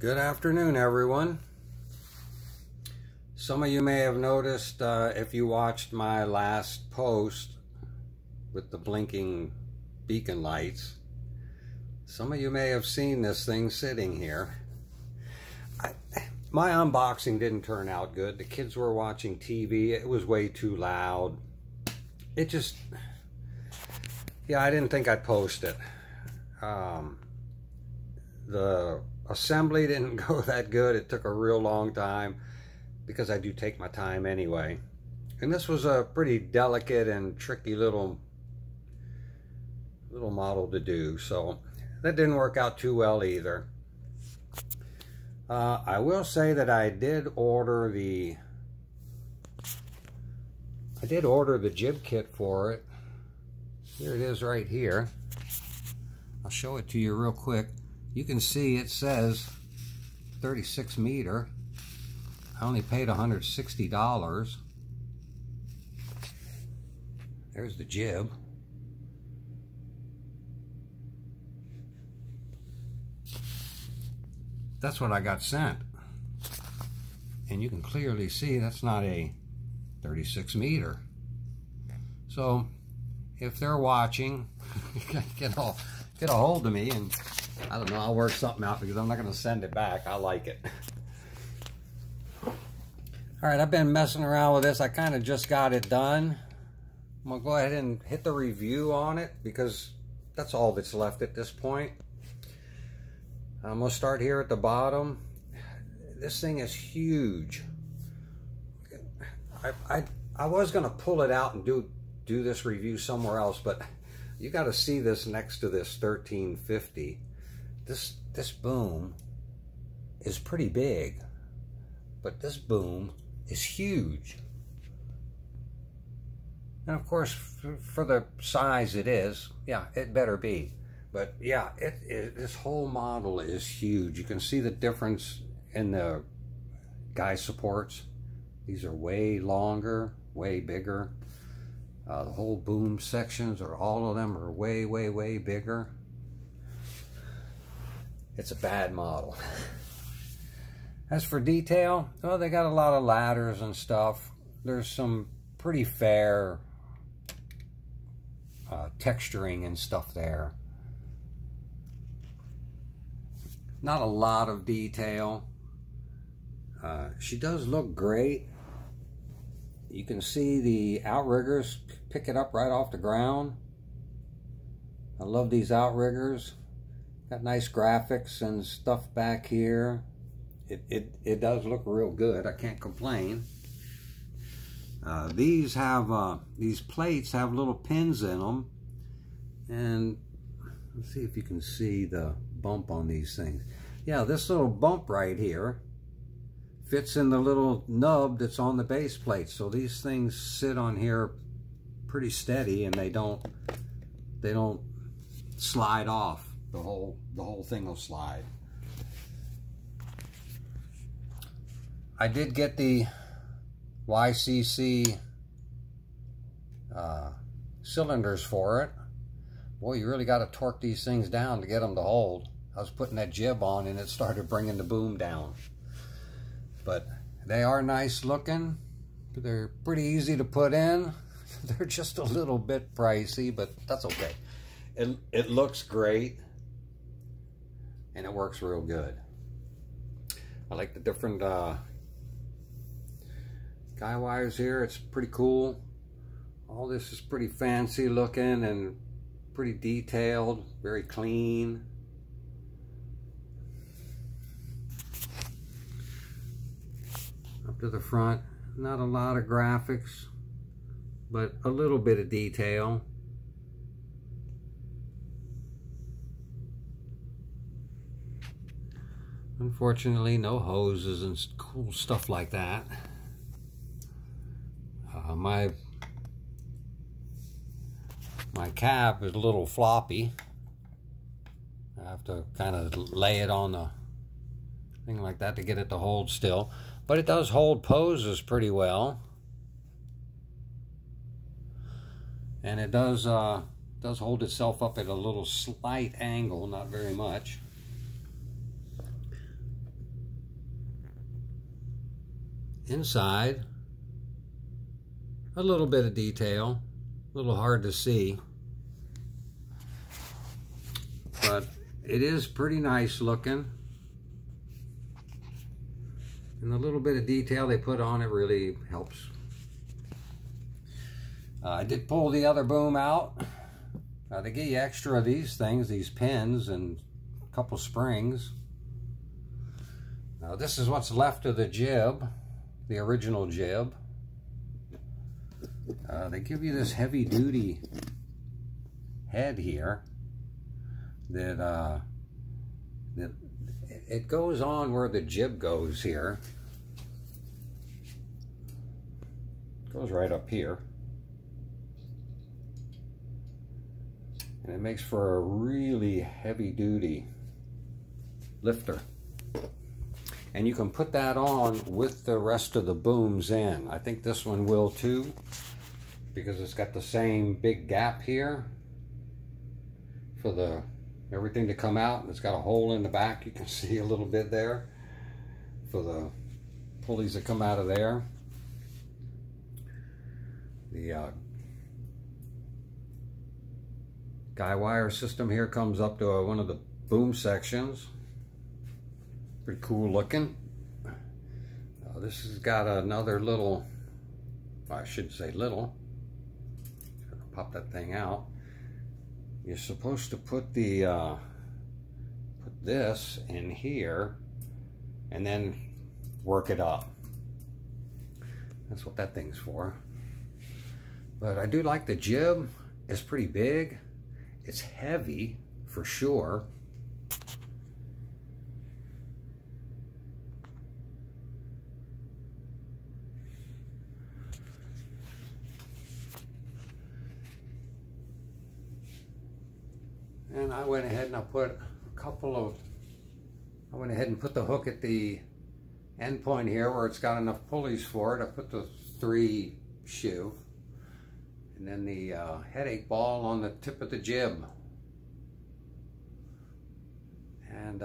Good afternoon, everyone. Some of you may have noticed if you watched my last post with the blinking beacon lights, some of you may have seen this thing sitting here. My unboxing didn't turn out good. The kids were watching TV. It was way too loud. It just, yeah, I didn't think I'd post it. The assembly didn't go that good. It took a real long time because I do take my time anyway. And this was a pretty delicate and tricky little model to do, so that didn't work out too well either. I will say that I did order the jib kit for it. Here it is right here. I'll show it to you real quick. You can see it says 36 meter. I only paid $160. There's the jib. That's what I got sent. And you can clearly see that's not a 36 meter. So if they're watching, get a hold of me and I don't know, I'll work something out because I'm not going to send it back. I like it. Alright, I've been messing around with this. I kind of just got it done. I'm going to go ahead and hit the review on it because that's all that's left at this point. I'm going to start here at the bottom. This thing is huge. I was going to pull it out and do this review somewhere else, but you got to see this next to this 1350. This boom is pretty big, but this boom is huge. And of course, for the size it is, yeah, it better be. But yeah, this whole model is huge. You can see the difference in the guy supports. These are way longer, way bigger. The whole boom sections, or all of them, are way, way, way bigger. It's a bad model. As for detail, well, they got a lot of ladders and stuff. There's some pretty fair texturing and stuff there. Not a lot of detail. She does look great. You can see the outriggers pick it up right off the ground. I love these outriggers. Got nice graphics and stuff back here. It does look real good. I can't complain. These plates have little pins in them, and let's see if you can see the bump on these things. Yeah, this little bump right here fits in the little nub that's on the base plate. So these things sit on here pretty steady, and they don't slide off. The whole thing will slide. I did get the YCC cylinders for it. Boy, you really got to torque these things down to get them to hold. I was putting that jib on and it started bringing the boom down. But they are nice looking. They're pretty easy to put in. They're just a little bit pricey, but that's okay. It looks great and it works real good. I like the different guy wires here. It's pretty cool. All this is pretty fancy looking and pretty detailed, very clean. Up to the front, not a lot of graphics, but a little bit of detail. Unfortunately, no hoses and cool stuff like that. My cap is a little floppy. I have to kind of lay it on the thing like that to get it to hold still. But it does hold poses pretty well. And it does hold itself up at a little slight angle, not very much. inside, a little bit of detail, a little hard to see, but it is pretty nice looking. And the little bit of detail they put on it really helps. I did pull the other boom out. They give you extra of these things, these pins and a couple springs. Now this is what's left of the jib, the original jib. They give you this heavy duty head here that it goes on where the jib goes here. It goes right up here. And it makes for a really heavy duty lifter. And you can put that on with the rest of the booms in. I think this one will too, because it's got the same big gap here for the everything to come out. It's got a hole in the back, you can see a little bit there for the pulleys that come out of there. The guy wire system here comes up to one of the boom sections. Pretty cool looking. This has got another little, I should say little, pop that thing out. You're supposed to put the put this in here and then work it up. That's what that thing's for. But I do like the jib. It's pretty big. It's heavy for sure. And I went ahead and I put I went ahead and put the hook at the end point here where it's got enough pulleys for it. I put the 3 shoe and then the headache ball on the tip of the jib. And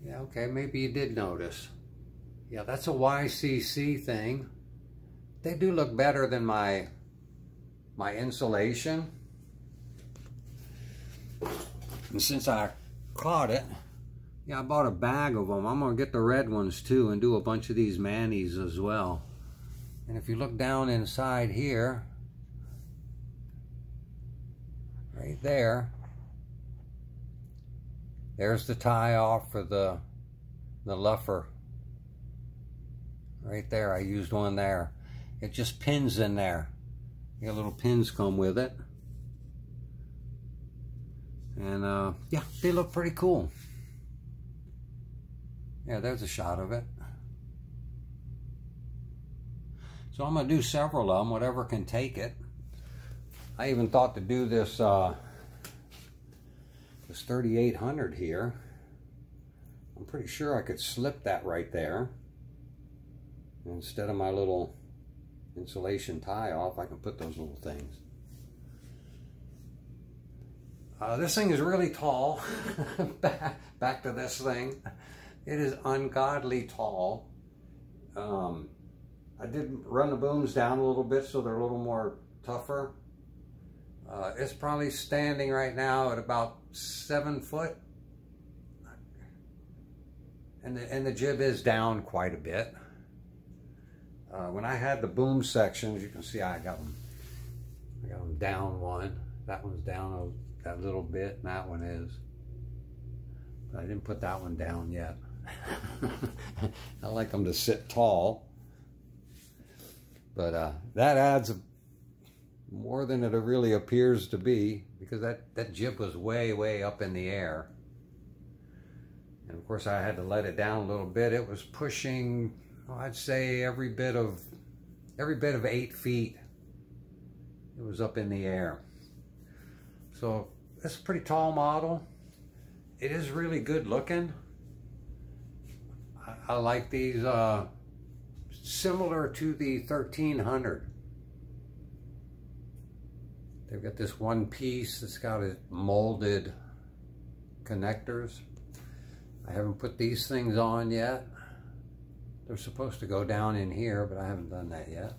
yeah, okay, maybe you did notice. Yeah, that's a YCC thing. They do look better than my insulation. And since I caught it, yeah, I bought a bag of them. I'm gonna get the red ones too and do a bunch of these manis as well. And if you look down inside here, right there, there's the tie off for the luffer. Right there, I used one there. It just pins in there. You got little pins come with it. And yeah, they look pretty cool. Yeah, there's a shot of it. So I'm gonna do several of them, whatever can take it. I even thought to do this this 3800 here. I'm pretty sure I could slip that right there. Instead of my little insulation tie off, I can put those little things. This thing is really tall. Back to this thing. It is ungodly tall. I did run the booms down a little bit so they're a little more tougher. It's probably standing right now at about 7 foot. And the jib is down quite a bit. When I had the boom sections, you can see I got them down one. That one's down that little bit, and that one is. But I didn't put that one down yet. I like them to sit tall. But that adds more than it really appears to be, because that jib was way up in the air. And of course I had to let it down a little bit. It was pushing, oh, I'd say every bit of 8 feet. It was up in the air. So it's a pretty tall model. It is really good looking. I like these, similar to the 1300. They've got this one piece that's got it molded connectors. I haven't put these things on yet. They're supposed to go down in here, but I haven't done that yet.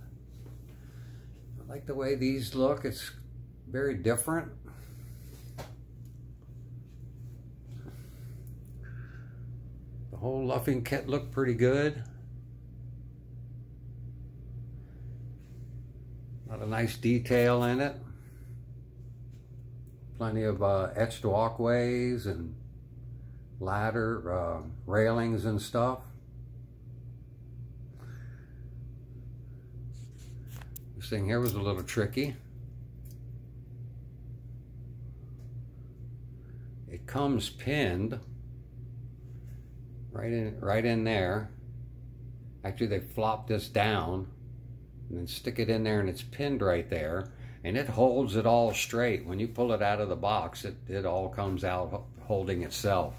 I like the way these look. It's very different. The whole luffing kit looked pretty good. A lot of nice detail in it. Plenty of etched walkways and ladder railings and stuff. This thing here was a little tricky. It comes pinned right in there. Actually, they flop this down and then stick it in there, and it's pinned right there, and it holds it all straight. When you pull it out of the box, it all comes out holding itself.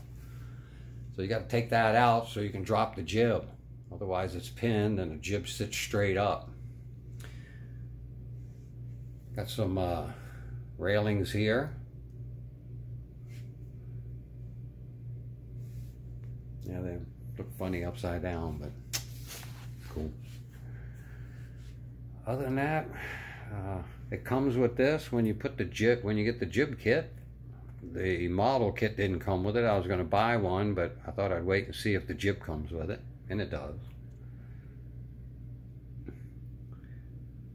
So you got to take that out so you can drop the jib. Otherwise it's pinned and the jib sits straight up. Got some railings here. Yeah, they look funny upside down, but cool. Other than that, it comes with this. When you put the jib, when you get the jib kit, the model kit didn't come with it. I was going to buy one, but I thought I'd wait and see if the jib comes with it, and it does.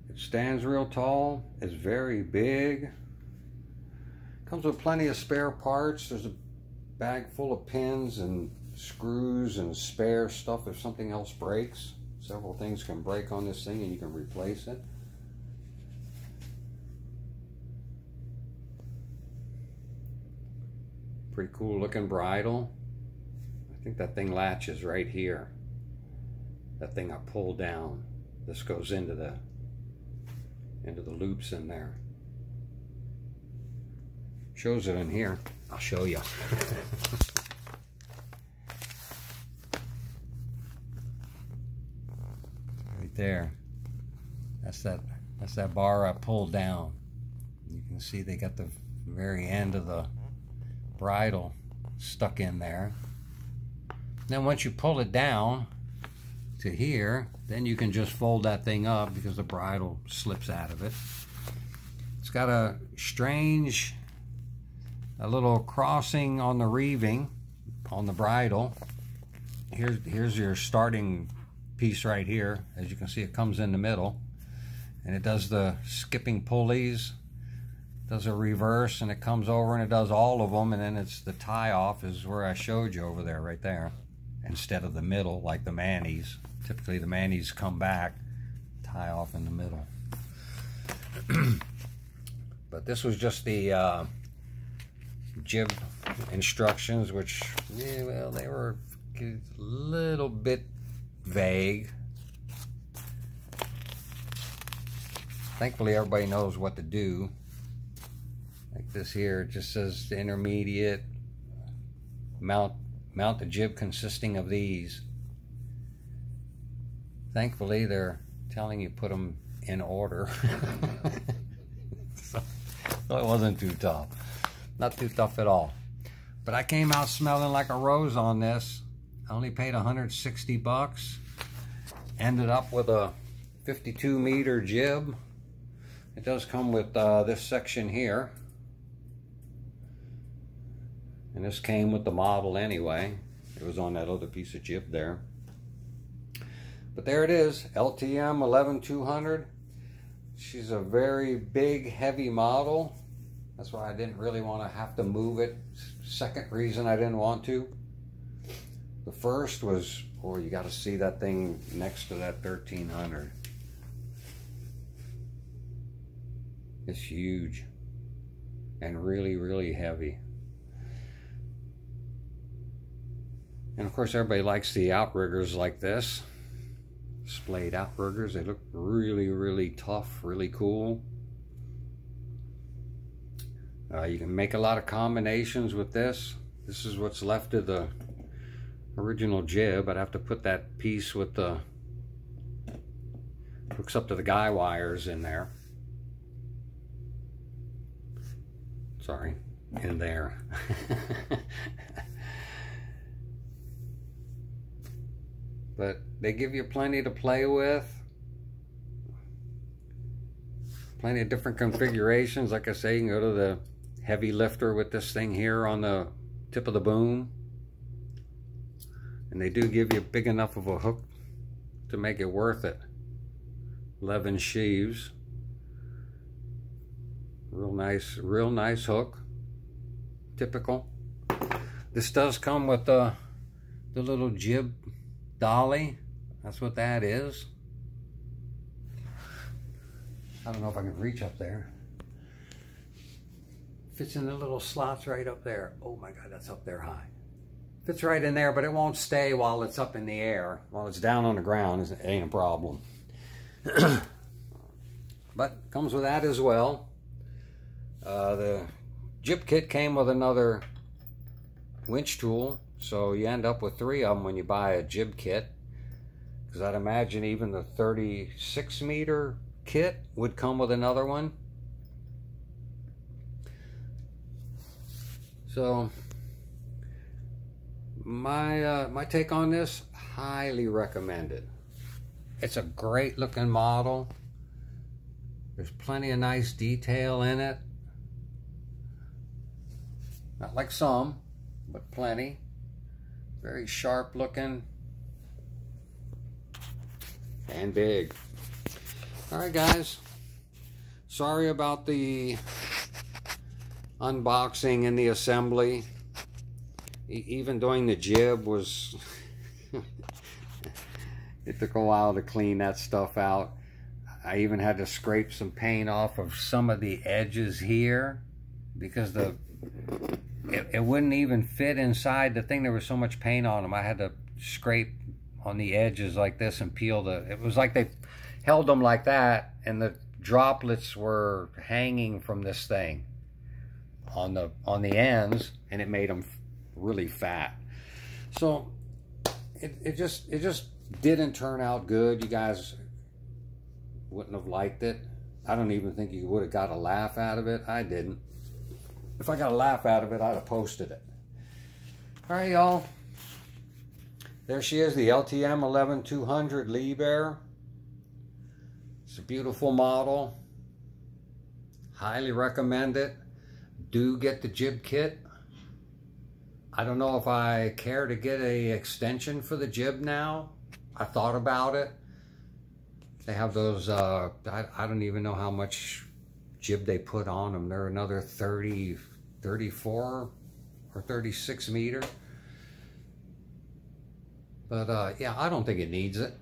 It stands real tall. It's very big. Comes with plenty of spare parts. There's a bag full of pins and screws and spare stuff if something else breaks. Several things can break on this thing and you can replace it. Pretty cool looking bridle. I think that thing latches right here. That thing I pulled down. This goes into the loops in there. Shows it in here. I'll show you. Right there. That's that bar I pulled down. You can see they got the very end of the bridle stuck in there. Then once you pull it down to here, then you can just fold that thing up because the bridle slips out of it. It's got a strange, a little crossing on the reeving on the bridle. Here's your starting piece right here. As you can see, it comes in the middle, and it does the skipping pulleys, does a reverse, and it comes over and it does all of them, and then it's the tie off is where I showed you over there, right there, instead of the middle like the Mannies. Typically the Mannies come back, tie off in the middle. But this was just the jib instructions, which, yeah, well, they were a little bit vague. Thankfully everybody knows what to do. Like this here, it just says the intermediate mount the jib consisting of these. Thankfully they're telling you put them in order. So it wasn't too tough. Not too tough at all. But I came out smelling like a rose on this. I only paid 160 bucks. Ended up with a 52 meter jib. It does come with this section here. And this came with the model anyway. It was on that other piece of jib there. But there it is, LTM 11200. She's a very big, heavy model. That's why I didn't really want to have to move it. Second reason I didn't want to. The first was, oh, you got to see that thing next to that 1300. It's huge and really, really heavy. And of course everybody likes the outriggers like this. Splayed outriggers. They look really, really tough, really cool. You can make a lot of combinations with this. This is what's left of the original jib. I'd have to put that piece with the hooks up to the guy wires in there. Sorry, in there. But they give you plenty to play with. Plenty of different configurations. Like I say, you can go to the heavy lifter with this thing here on the tip of the boom. And they do give you big enough of a hook to make it worth it. 11 sheaves. Real nice hook. Typical. This does come with the little jib dolly. That's what that is. I don't know if I can reach up there. Fits in the little slots right up there. Oh my God, that's up there high. Fits right in there, but it won't stay while it's up in the air. While it's down on the ground, it ain't a problem. But comes with that as well. The jib kit came with another winch tool, so you end up with 3 of them when you buy a jib kit. Because I'd imagine even the 36 meter kit would come with another one. So my take on this, highly recommended. It's a great looking model. There's plenty of nice detail in it. Not like some, but plenty. Very sharp looking and big. Alright guys, sorry about the unboxing and the assembly. Even doing the jib was it took a while to clean that stuff out. I even had to scrape some paint off of some of the edges here because it wouldn't even fit inside the thing. There was so much paint on them. I had to scrape on the edges like this and peel it was like they held them like that and the droplets were hanging from this thing on the ends, and it made them really fat. So it just didn't turn out good. You guys wouldn't have liked it. I don't even think you would have got a laugh out of it. I didn't. If I got a laugh out of it, I'd have posted it. All right, y'all. There she is, the LTM 11200 Liebherr. It's a beautiful model. Highly recommend it. Do get the jib kit. I don't know if I care to get a extension for the jib now. I thought about it. They have those, I don't even know how much jib they put on them. They're another 30, 34 or 36 meter. But yeah, I don't think it needs it.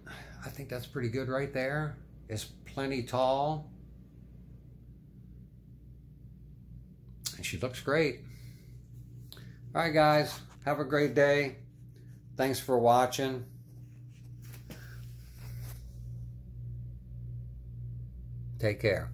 I think that's pretty good right there. It's plenty tall. And she looks great. All right, guys, have a great day. Thanks for watching. Take care.